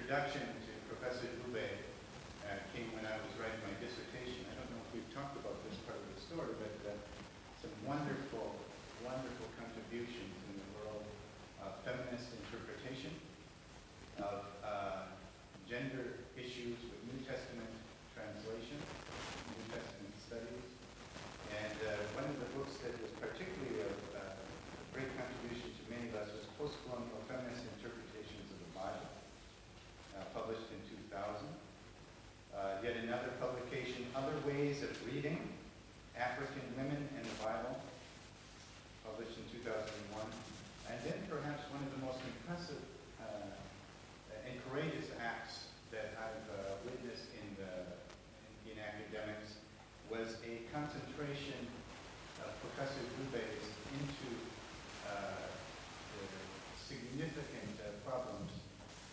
introduction to Professor Dube came when I was writing my dissertation. I don't know if we've talked about this part of the story, but some wonderful, wonderful contributions in the world of feminist interpretation of gender issues with New Testament translation, New Testament studies. And one of the books that was particularly of great contribution to many of us was Postcolonial Feminist Interpretations of the Bible, published in 2000. Yet another publication, Other Ways of Reading African Women and the Bible, published in 2001. And then perhaps one of the most impressive and courageous acts that I've witnessed in academics was a concentration of Professor Dube's into the significant problems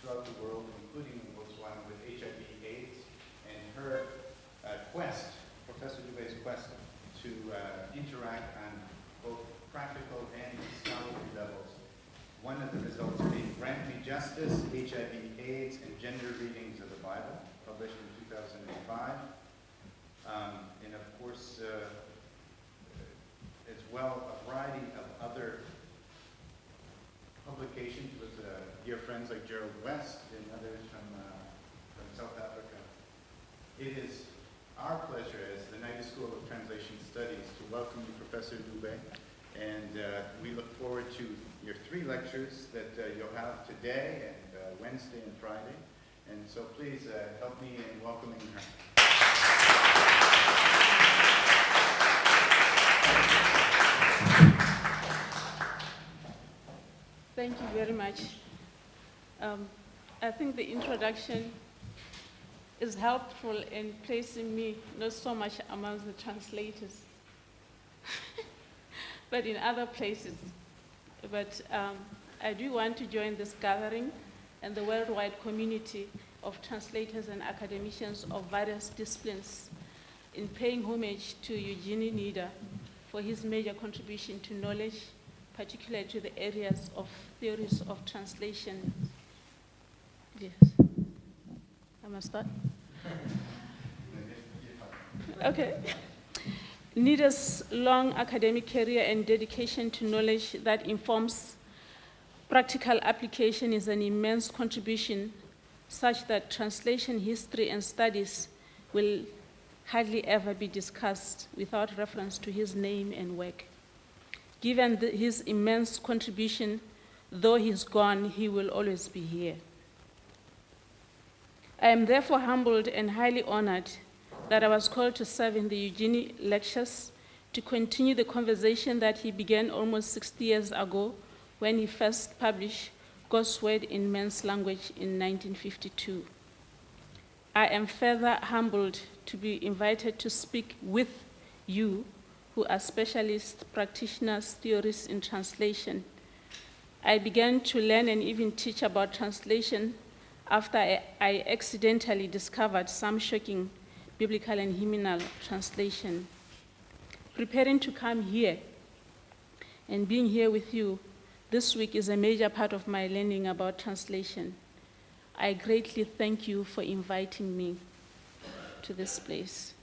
throughout the world, including in Botswana with HIV/AIDS, and her quest, Professor Dube's quest to interact on both practical and scholarly levels. One of the results being Grant Me Justice, HIV/AIDS, and Gender Readings of the Bible, published in 2005. And of course, as well, a variety of other publications with dear friends like Gerald West and others from South Africa. It is our pleasure as the Knighted School of Translation Studies to welcome you, Professor Dube, and we look forward to your 3 lectures that you'll have today and Wednesday and Friday. And so please help me in welcoming her. Thank you very much. I think the introduction is helpful in placing me not so much among the translators, but in other places. But I do want to join this gathering and the worldwide community of translators and academicians of various disciplines in paying homage to Eugenie Nida for his major contribution to knowledge, particularly to the areas of theories of translation. Yes. I must start? Okay. Nida's long academic career and dedication to knowledge that informs practical application is an immense contribution, such that translation history and studies will hardly ever be discussed without reference to his name and work. Given his immense contribution, though he's gone, he will always be here. I am therefore humbled and highly honored that I was called to serve in the Eugenie Lectures to continue the conversation that he began almost 60 years ago when he first published God's Word in Men's Language in 1952. I am further humbled to be invited to speak with you, who are specialists, practitioners, theorists in translation. I began to learn and even teach about translation after I accidentally discovered some shocking biblical and hymnal translation. Preparing to come here and being here with you this week is a major part of my learning about translation. I greatly thank you for inviting me to this place.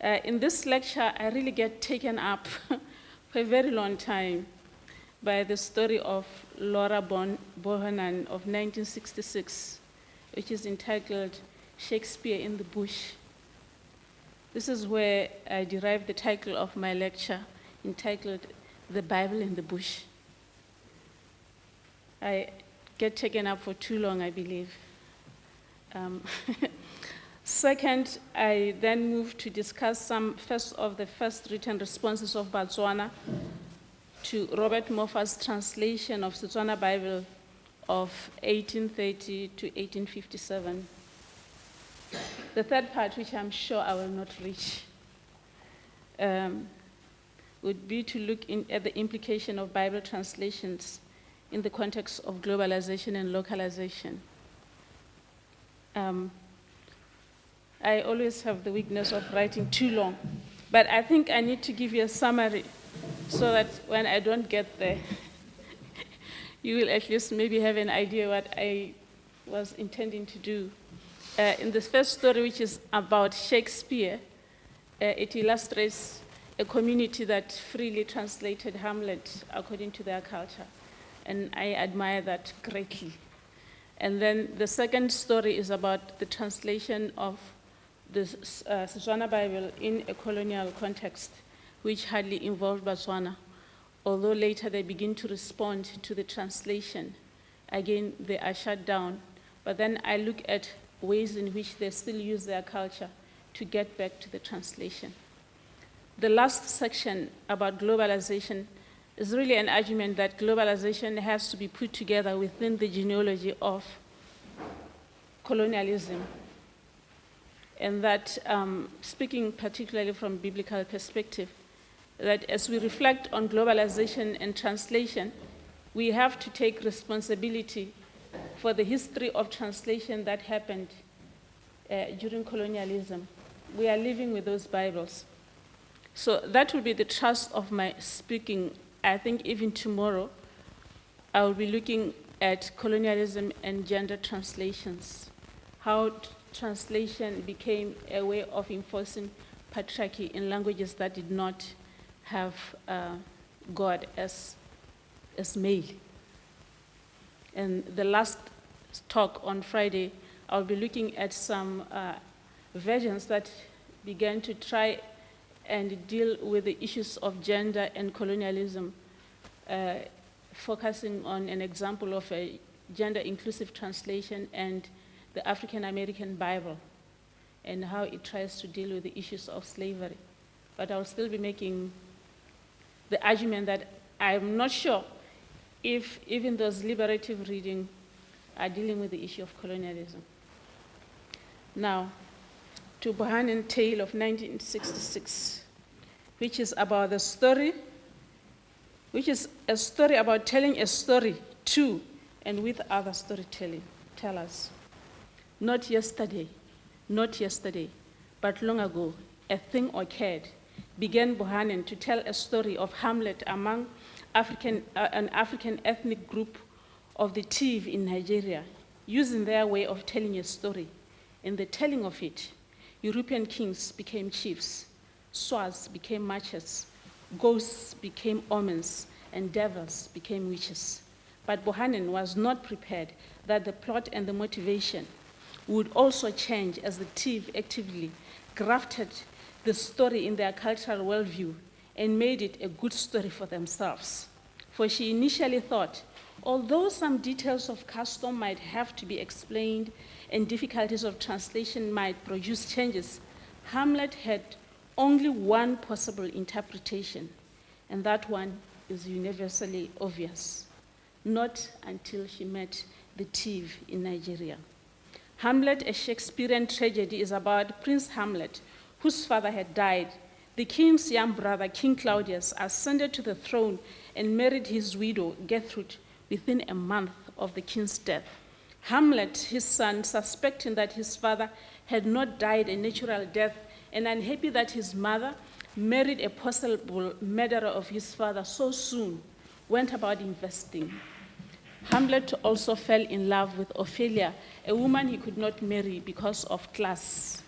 In this lecture, I really get taken up for a very long time by the story of Laura Bohannan of 1966, which is entitled Shakespeare in the Bush. This is where I derived the title of my lecture, entitled The Bible in the Bush. I get taken up for too long, I believe. Second, I then moved to discuss some of the first written responses of Botswana to Robert Moffa's translation of Setswana Bible of 1830 to 1857. The third part, which I'm sure I will not reach, would be to look at the implication of Bible translations in the context of globalization and localization. I always have the weakness of writing too long, but I think I need to give you a summary so that when I don't get there, you will at least maybe have an idea what I was intending to do. In the first story, which is about Shakespeare, it illustrates a community that freely translated Hamlet according to their culture. And I admire that greatly. And then the second story is about the translation of the Setswana Bible in a colonial context, which hardly involved Botswana, although later they begin to respond to the translation. Again, they are shut down. But then I look at ways in which they still use their culture to get back to the translation. The last section about globalization is really an argument that globalization has to be put together within the genealogy of colonialism. And that, speaking particularly from a biblical perspective, that as we reflect on globalization and translation, we have to take responsibility for the history of translation that happened during colonialism. We are living with those Bibles. So that will be the thrust of my speaking. I think even tomorrow, I will be looking at colonialism and gender translations, how translation became a way of enforcing patriarchy in languages that did not have God as male. And the last talk on Friday, I'll be looking at some versions that began to try and deal with the issues of gender and colonialism, focusing on an example of a gender-inclusive translation and the African American Bible, and how it tries to deal with the issues of slavery. But I'll still be making the argument that I'm not sure if even those liberative reading are dealing with the issue of colonialism. Now, to Bohannan Tale of 1966, which is about the story, which is a story about telling a story to and with other storytelling tellers. Not yesterday, but long ago, a thing occurred. Began Bohannan to tell a story of Hamlet among an African ethnic group of the Tiv in Nigeria, using their way of telling a story. In the telling of it, European kings became chiefs, swords became matches, ghosts became omens, and devils became witches. But Bohannan was not prepared that the plot and the motivation would also change as the Tiv actively grafted the story in their cultural worldview and made it a good story for themselves. For she initially thought, although some details of custom might have to be explained and difficulties of translation might produce changes, Hamlet had only one possible interpretation, and that one is universally obvious. Not until she met the Tiv in Nigeria. Hamlet, a Shakespearean tragedy, is about Prince Hamlet, whose father had died. The king's young brother, King Claudius, ascended to the throne and married his widow, Gertrude, within a month of the king's death. Hamlet, his son, suspecting that his father had not died a natural death and unhappy that his mother married a possible murderer of his father so soon, went about investing. Hamlet also fell in love with Ophelia, a woman he could not marry because of class.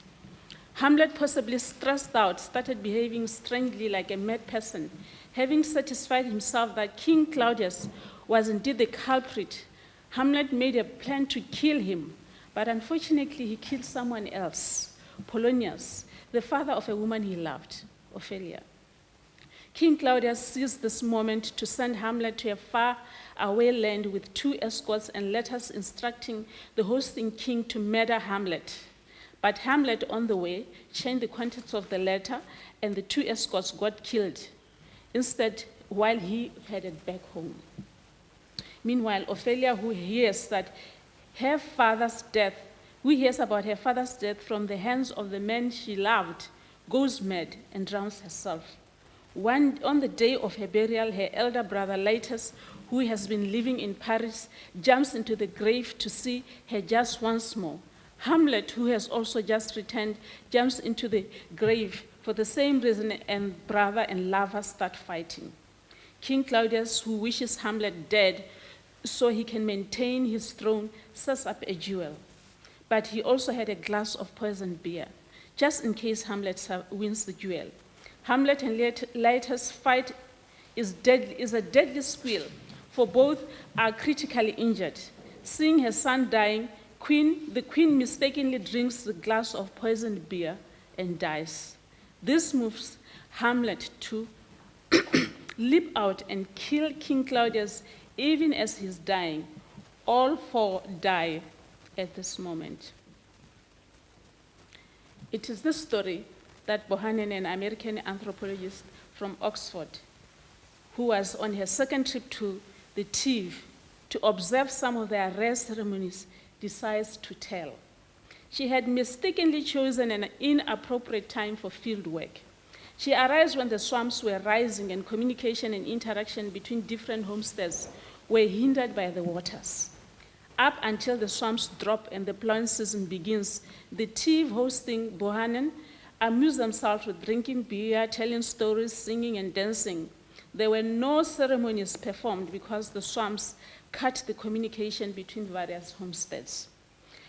Hamlet, possibly stressed out, started behaving strangely like a mad person. Having satisfied himself that King Claudius was indeed the culprit, Hamlet made a plan to kill him, but unfortunately he killed someone else, Polonius, the father of a woman he loved, Ophelia. King Claudius seized this moment to send Hamlet to a far-away land with 2 escorts and letters instructing the hosting king to murder Hamlet. But Hamlet, on the way, changed the contents of the letter, and the 2 escorts got killed. Instead, while he headed back home. Meanwhile, Ophelia, who hears about her father's death from the hands of the man she loved, goes mad and drowns herself. On the day of her burial, her elder brother, Laetus, who has been living in Paris, jumps into the grave to see her just once more. Hamlet, who has also just returned, jumps into the grave for the same reason, and brother and lover start fighting. King Claudius, who wishes Hamlet dead, so he can maintain his throne, sets up a jewel. But he also had a glass of poisoned beer, just in case Hamlet wins the duel. Hamlet and Leicesters' fight is a deadly squeal, for both are critically injured. Seeing her son dying, the queen mistakenly drinks the glass of poisoned beer and dies. This moves Hamlet to leap out and kill King Claudius even as he's dying. All four die at this moment. It is this story that Bohannon, an American anthropologist from Oxford, who was on her second trip to the Tiv to observe some of their rare ceremonies, decides to tell. She had mistakenly chosen an inappropriate time for field work. She arrived when the swamps were rising and communication and interaction between different homesteads were hindered by the waters. Up until the swamps drop and the plowing season begins, the Tiv hosting Bohannon amuse themselves with drinking beer, telling stories, singing, and dancing. There were no ceremonies performed because the swamps cut the communication between various homesteads.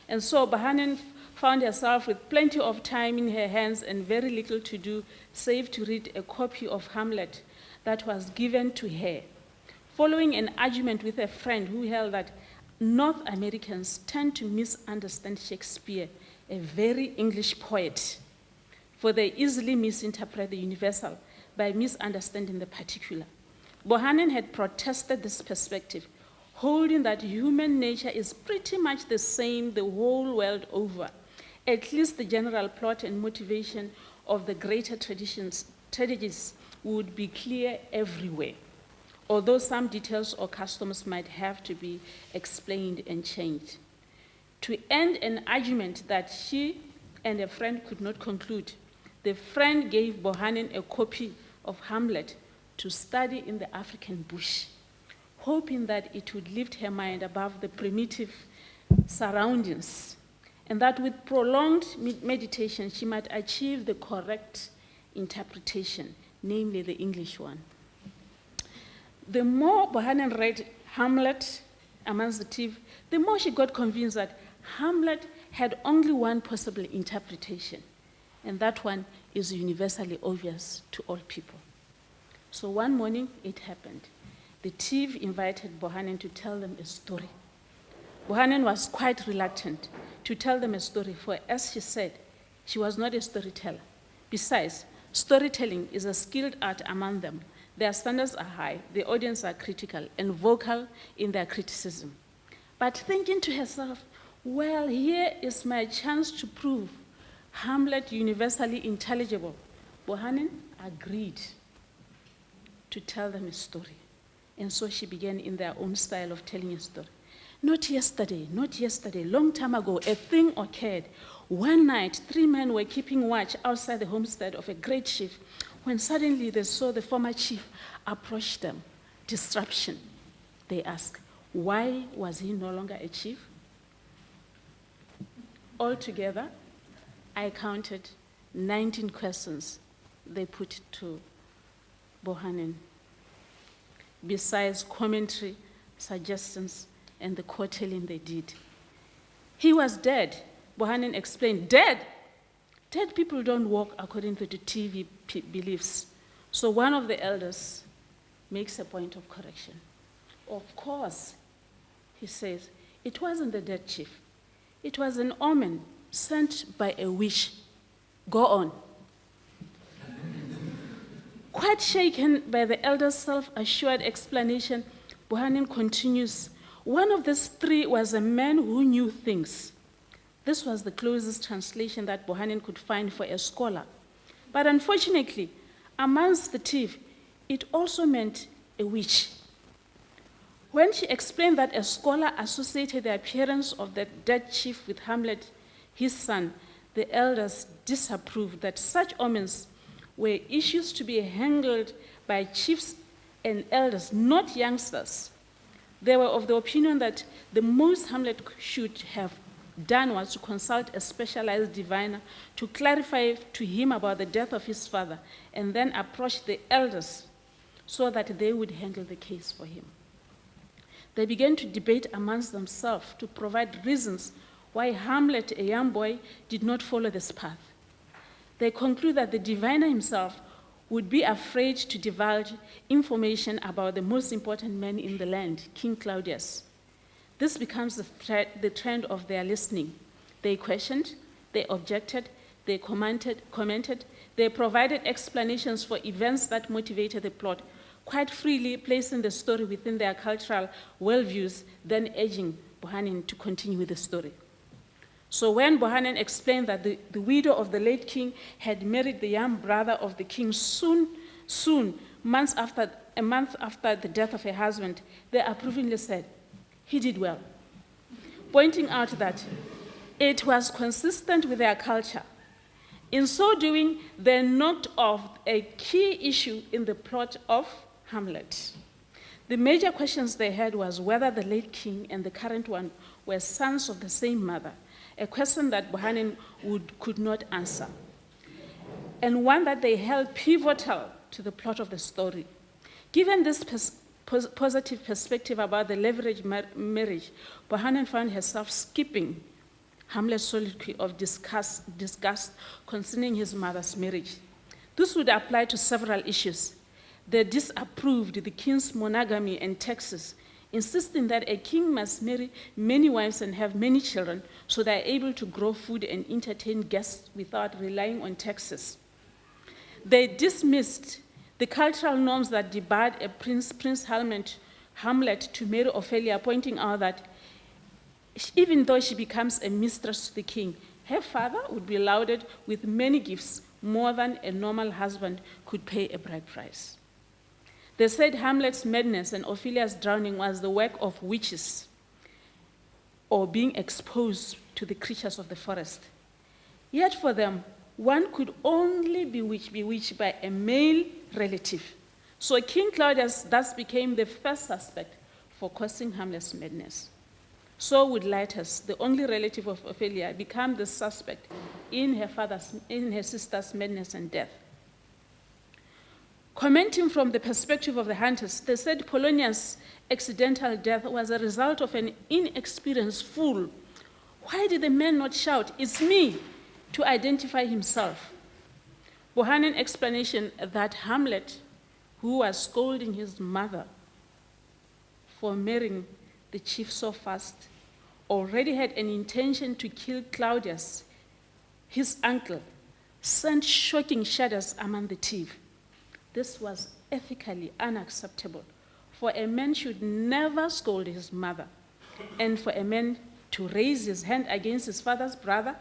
And so Bohannon found herself with plenty of time in her hands and very little to do save to read a copy of Hamlet that was given to her, following an argument with a friend who held that North Americans tend to misunderstand Shakespeare, a very English poet, for they easily misinterpret the universal by misunderstanding the particular. Bohannon had protested this perspective, holding that human nature is pretty much the same the whole world over. At least the general plot and motivation of the greater tragedies would be clear everywhere, although some details or customs might have to be explained and changed. To end an argument that she and a friend could not conclude, the friend gave Bohannon a copy of Hamlet to study in the African bush, hoping that it would lift her mind above the primitive surroundings, and that with prolonged meditation she might achieve the correct interpretation, namely the English one. The more Bohannon read Hamlet amongst the Tiv, the more she got convinced that Hamlet had only one possible interpretation, and that one is universally obvious to all people. So one morning it happened. The Tiv invited Bohannon to tell them a story. Bohannon was quite reluctant to tell them a story, for as she said, she was not a storyteller. Besides, storytelling is a skilled art among them. Their standards are high, the audience are critical and vocal in their criticism. But thinking to herself, well, here is my chance to prove Hamlet universally intelligible, Bohannon agreed to tell them a story. And so she began in their own style of telling a story. Not yesterday, long time ago, a thing occurred. One night, 3 men were keeping watch outside the homestead of a great chief, when suddenly they saw the former chief approach them. Disruption. They asked, why was he no longer a chief? Altogether, I counted 19 questions they put to Bohannon, besides commentary, suggestions, and the courtelling they did. He was dead, Bohannon explained. Dead? Dead people don't walk according to the TV beliefs. So one of the elders makes a point of correction. Of course, he says, it wasn't the dead chief. It was an omen sent by a witch. Go on. Quite shaken by the elder's self-assured explanation, Bohannon continues, one of these 3 was a man who knew things. This was the closest translation that Bohannon could find for a scholar. But unfortunately, amongst the Tiv, it also meant a witch. When she explained that a scholar associated the appearance of the dead chief with Hamlet, his son, the elders disapproved that such omens were issues to be handled by chiefs and elders, not youngsters. They were of the opinion that the most Hamlet should have done was to consult a specialized diviner to clarify to him about the death of his father, and then approach the elders so that they would handle the case for him. They began to debate amongst themselves to provide reasons why Hamlet, a young boy, did not follow this path. They conclude that the diviner himself would be afraid to divulge information about the most important man in the land, King Claudius. This becomes the trend of their listening. They questioned, they objected, they commented, they provided explanations for events that motivated the plot, quite freely placing the story within their cultural worldviews, then urging Bohannan to continue with the story. So when Bohannan explained that the widow of the late king had married the young brother of the king soon, a month after the death of her husband, they approvingly said, he did well, pointing out that it was consistent with their culture. In so doing, they knocked off a key issue in the plot of Hamlet. The major questions they had was whether the late king and the current one were sons of the same mother, a question that Bohannan could not answer, and one that they held pivotal to the plot of the story. Given this positive perspective about the leveraged marriage, Bohannan found herself skipping Hamlet's soliloquy of disgust concerning his mother's marriage. This would apply to several issues. They disapproved the king's monogamy and taxes, insisting that a king must marry many wives and have many children so they are able to grow food and entertain guests without relying on taxes. They dismissed the cultural norms that debarred a Prince Hamlet to marry Ophelia, pointing out that even though she becomes a mistress to the king, her father would be lauded with many gifts, more than a normal husband could pay a bride price. They said Hamlet's madness and Ophelia's drowning was the work of witches or being exposed to the creatures of the forest. Yet for them, one could only be bewitched by a male relative. So King Claudius thus became the first suspect for causing Hamlet's madness. So would Lytus, the only relative of Ophelia, become the suspect in her sister's madness and death. Commenting from the perspective of the hunters, they said Polonius' accidental death was a result of an inexperienced fool. Why did the man not shout, "It's me," to identify himself? Bohannan's explanation that Hamlet, who was scolding his mother for marrying the chief so fast, already had an intention to kill Claudius, his uncle, sent shocking shudders among the thief. This was ethically unacceptable, for a man should never scold his mother, and for a man to raise his hand against his father's brother,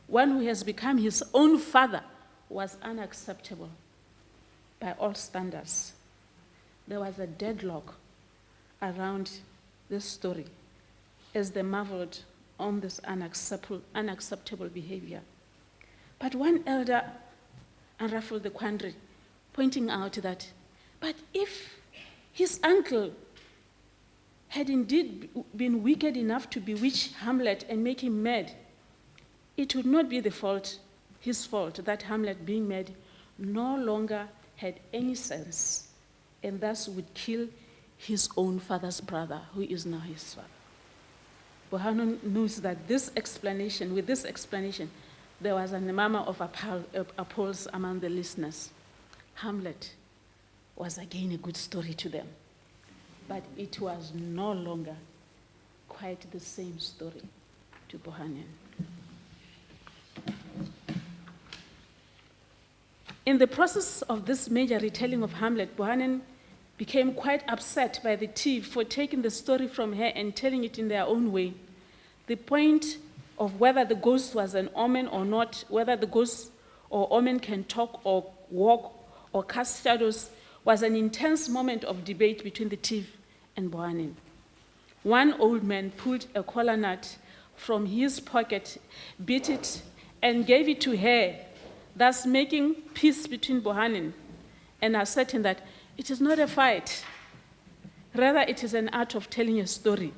one who has become his own father, was unacceptable by all standards. There was a deadlock around this story as they marveled on this unacceptable behavior. But one elder unruffled the quandary, pointing out that, but if his uncle had indeed been wicked enough to bewitch Hamlet and make him mad, it would not be his fault that Hamlet, being mad, no longer had any sense and thus would kill his own father's brother, who is now his father. Bohannan knows that with this explanation, there was a murmur of applause among the listeners. Hamlet was again a good story to them, but it was no longer quite the same story to Bohannan. In the process of this major retelling of Hamlet, Bohannan became quite upset by the thief for taking the story from her and telling it in their own way. The point of whether the ghost was an omen or not, whether the ghost or omen can talk or walk or cast shadows, was an intense moment of debate between the thief and Bohannan. One old man pulled a kola nut from his pocket, beat it, and gave it to her, thus making peace between Bohannan and asserting that it is not a fight. Rather, it is an art of telling a story.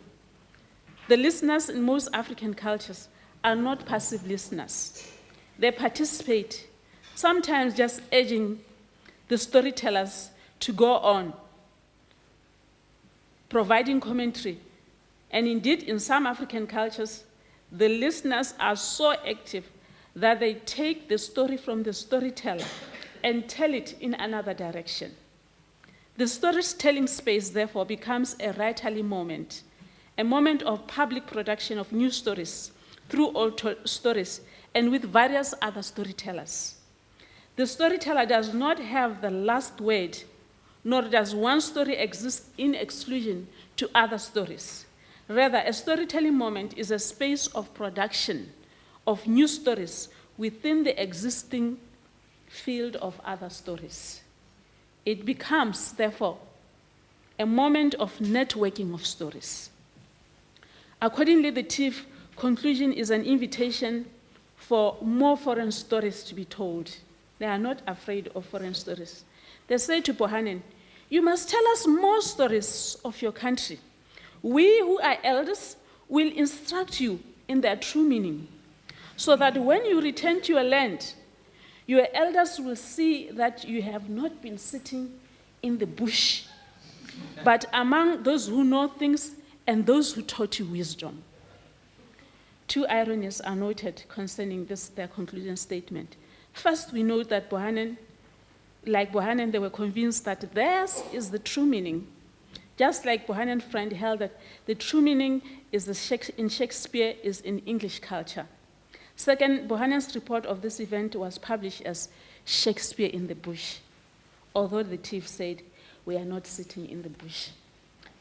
The listeners in most African cultures are not passive listeners. They participate, sometimes just urging the storytellers to go on. providing commentary. And indeed, in some African cultures, the listeners are so active that they take the story from the storyteller and tell it in another direction. The storytelling space, therefore, becomes a writerly moment, a moment of public production of new stories through old stories and with various other storytellers. The storyteller does not have the last word, nor does one story exist in exclusion to other stories. Rather, a storytelling moment is a space of production of new stories within the existing field of other stories. It becomes, therefore, a moment of networking of stories. Accordingly, the TIFF conclusion is an invitation for more foreign stories to be told. They are not afraid of foreign stories. They say to Bohannan, "You must tell us more stories of your country. We who are elders will instruct you in their true meaning, so that when you return to your land, your elders will see that you have not been sitting in the bush, but among those who know things and those who taught you wisdom." Two ironies are noted concerning their conclusion statement. First, we note that like Bohannan, they were convinced that theirs is the true meaning. Just like Bohannan's friend held that the true meaning is in Shakespeare is in English culture. Second, Bohannan's report of this event was published as Shakespeare in the Bush, although the TIFF said, "We are not sitting in the bush,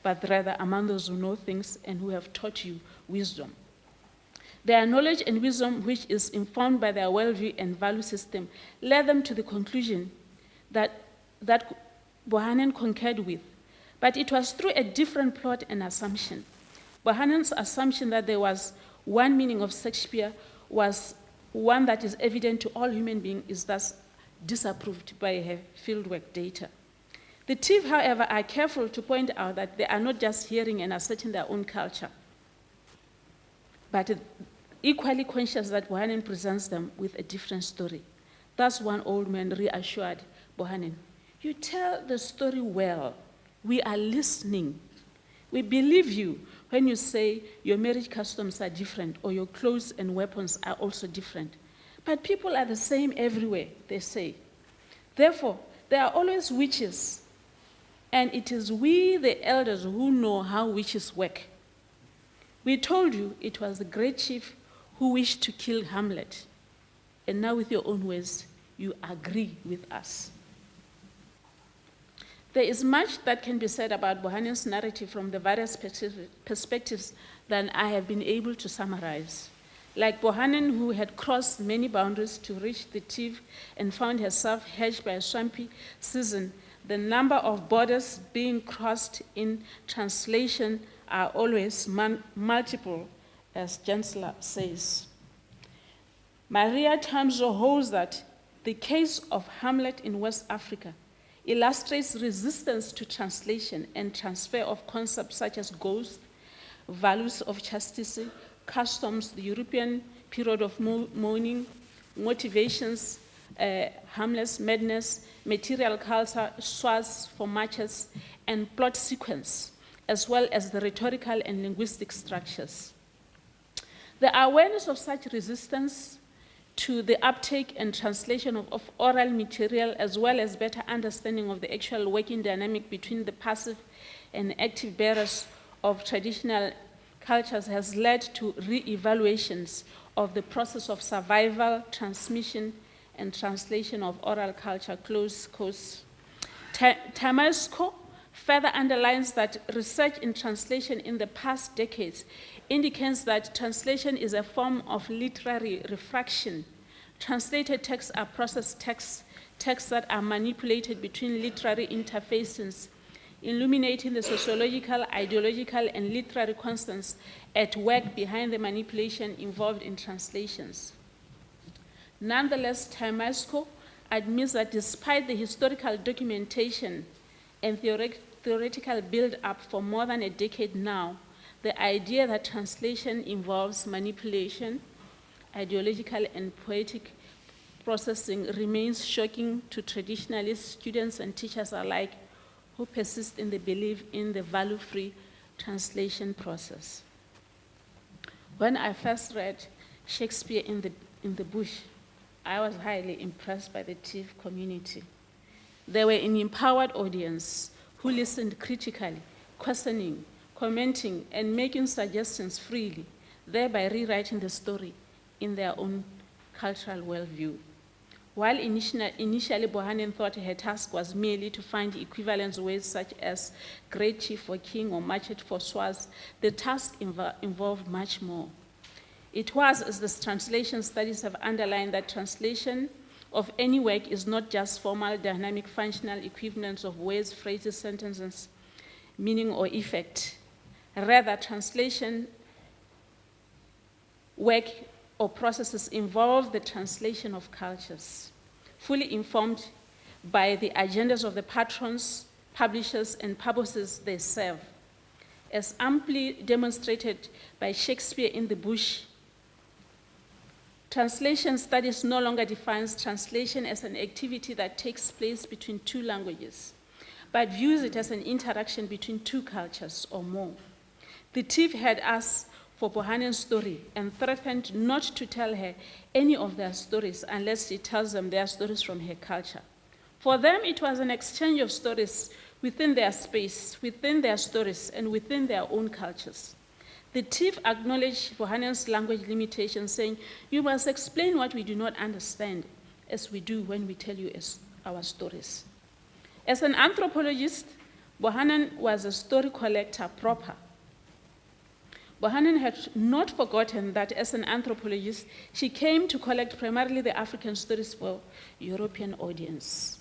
but rather among those who know things and who have taught you wisdom." Their knowledge and wisdom, which is informed by their worldview and value system, led them to the conclusion that Bohannan concurred with. But it was through a different plot and assumption. Bohannan's assumption that there was one meaning of Shakespeare was one that is evident to all human beings, is thus disapproved by her fieldwork data. The TIFF, however, are careful to point out that they are not just hearing and asserting their own culture, but equally conscious that Bohannan presents them with a different story. Thus, one old man reassured Bohannan, "You tell the story well. We are listening. We believe you when you say your marriage customs are different or your clothes and weapons are also different. But people are the same everywhere," they say. "Therefore, there are always witches, and it is we, the elders, who know how witches work. We told you it was the great chief who wished to kill Hamlet, and now with your own words, you agree with us." There is much that can be said about Bohannan's narrative from the various perspectives that I have been able to summarize. Like Bohannan, who had crossed many boundaries to reach the TIFF and found herself hedged by a swampy season, the number of borders being crossed in translation are always multiple, as Gensler says. Maria Tamzo holds that the case of Hamlet in West Africa illustrates resistance to translation and transfer of concepts such as ghosts, values of chastity, customs, the European period of mourning, motivations, harmless madness, material culture, swords for matches, and plot sequence, as well as the rhetorical and linguistic structures. The awareness of such resistance to the uptake and translation of oral material, as well as better understanding of the actual working dynamic between the passive and active bearers of traditional cultures, has led to re-evaluations of the process of survival, transmission, and translation of oral culture, close quotes. Tamasco further underlines that research in translation in the past decades indicates that translation is a form of literary refraction. Translated texts are processed texts that are manipulated between literary interfaces, illuminating the sociological, ideological, and literary constants at work behind the manipulation involved in translations. Nonetheless, Tamasco admits that despite the historical documentation and theoretical build-up for more than a decade now, the idea that translation involves manipulation, ideological and poetic processing remains shocking to traditionalists, students, and teachers alike who persist in the belief in the value-free translation process. When I first read Shakespeare in the Bush, I was highly impressed by the TIFF community. They were an empowered audience who listened critically, questioning, commenting, and making suggestions freely, thereby rewriting the story in their own cultural worldview. While initially Bohannon thought her task was merely to find equivalent words such as great chief for king or machete for swords, the task involved much more. It was, as the translation studies have underlined, that translation of any work is not just formal, dynamic, functional equivalents of words, phrases, sentences, meaning, or effect. Rather, translation work or processes involve the translation of cultures, fully informed by the agendas of the patrons, publishers, and purposes they serve. As amply demonstrated by Shakespeare in the Bush, translation studies no longer defines translation as an activity that takes place between two languages, but views it as an interaction between two cultures or more. The TIFF had asked for Bohannon's story and threatened not to tell her any of their stories unless she tells them their stories from her culture. For them, it was an exchange of stories within their space, within their stories, and within their own cultures. The TIFF acknowledged Bohannon's language limitations, saying, "You must explain what we do not understand, as we do when we tell you our stories." As an anthropologist, Bohannon was a story collector proper. Bohannon had not forgotten that as an anthropologist, she came to collect primarily the African stories for European audience.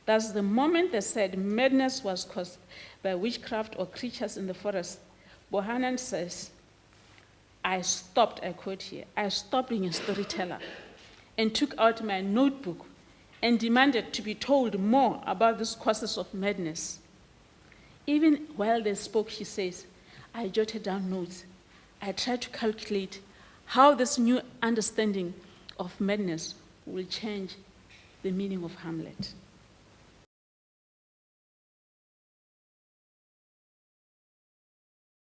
Thus, the moment they said madness was caused by witchcraft or creatures in the forest, Bohannon says, I quote here, I stopped being a storyteller and took out my notebook and demanded to be told more about these causes of madness. Even while they spoke, she says, I jotted down notes. I tried to calculate how this new understanding of madness will change the meaning of Hamlet.